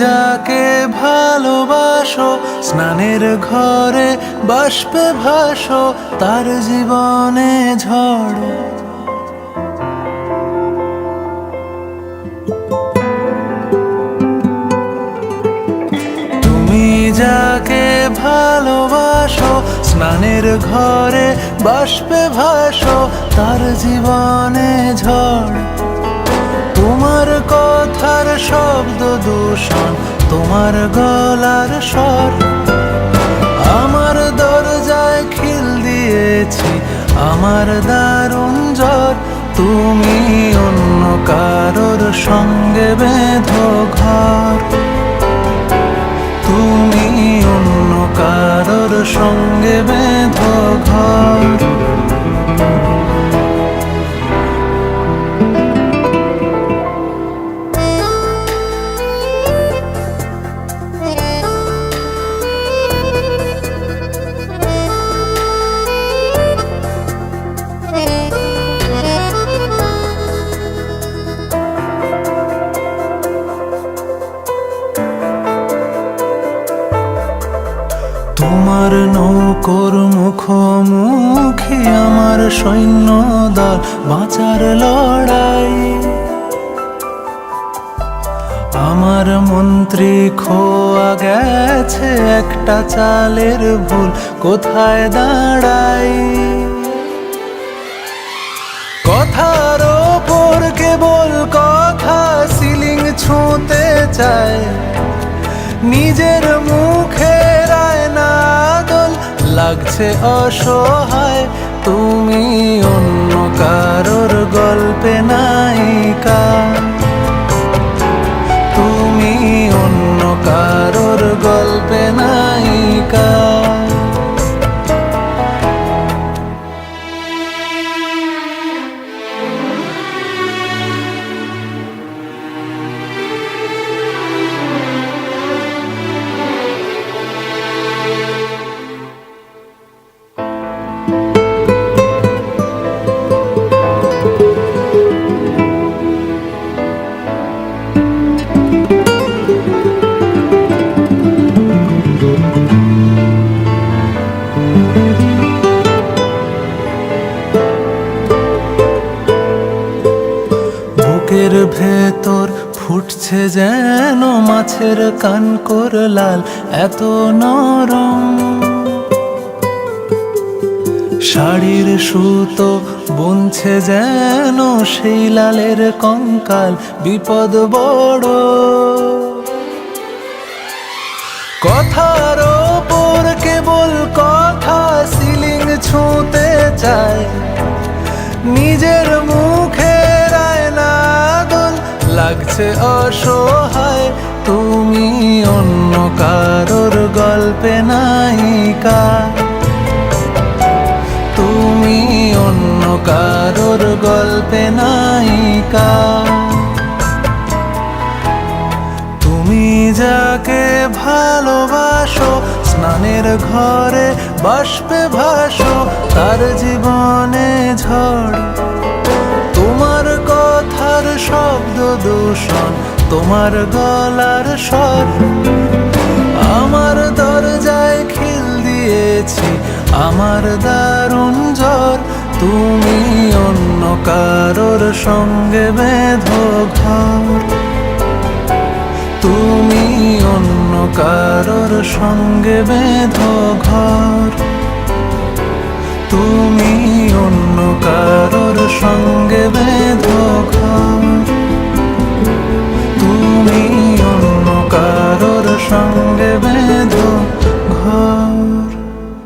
যাকে ভালোবাসো, স্নানের ঘরে বাষ্পে ভাসো, তার জীবনে ঝড়। তুমি যাকে ভালোবাসো, স্নানের ঘরে বাষ্পে ভাসো, তার জীবনে ঝড়। তোমার কথার শব্দ দূষণ, তোমার গলার স্বর, আমার দরজায় খিল দিয়েছি, আমার দারুণ জ্বর। তুমি অন্য কারোর সঙ্গে বেঁধো ঘর, তুমি অন্য কারোর সঙ্গে বেঁধো ঘর। তোমার নৌকোর মুখোমুখি আমার সৈন্য দল, বাঁচার লড়াই। আমার মন্ত্রী খোয়া গেছে, একটা চালের ভুল কোথায় দাঁড়াই। কথার ওপর কেবল কথা, সিলিং ছুঁতে চায়, নিজের মুখের আয়না দোল লাগছে অসহায়। তুমি অন্য কারোর গল্পে নায়িকা, তুমি অন্য কারোর গল্পে নায়িকা। বুকের ভেতর ফুটছে যেন মাছের কানকোর লাল, এত নরম। শাড়ির সুতো বুনছে যেন সেই লালের কঙ্কাল, বিপদ বড়। কথার ওপর কেবল কথা, সিলিং ছুঁতে চায়, নিজের মুখের আয়না দোল লাগছে অসহায়। তুমি অন্য কারোর গল্পে নায়িকা, তুমি অন্য কারোর গল্পে নায়িকা। তুমি যাকে ভালোবাসো, স্নানের ঘরে বাষ্পে ভাসো, তার জীবনে ঝড়। তোমার কথার শব্দ দূষণ, তোমার গলার স্বর, আমার দরজায় খিল দিয়েছি, আমার দারুণ জ্বর। তুমি অন্য কারোর সঙ্গে বেঁধো ঘর, তুমি অন্য কারোর সঙ্গে বেঁধো ঘর, তুমি অন্য কারোর সঙ্গে বেঁধো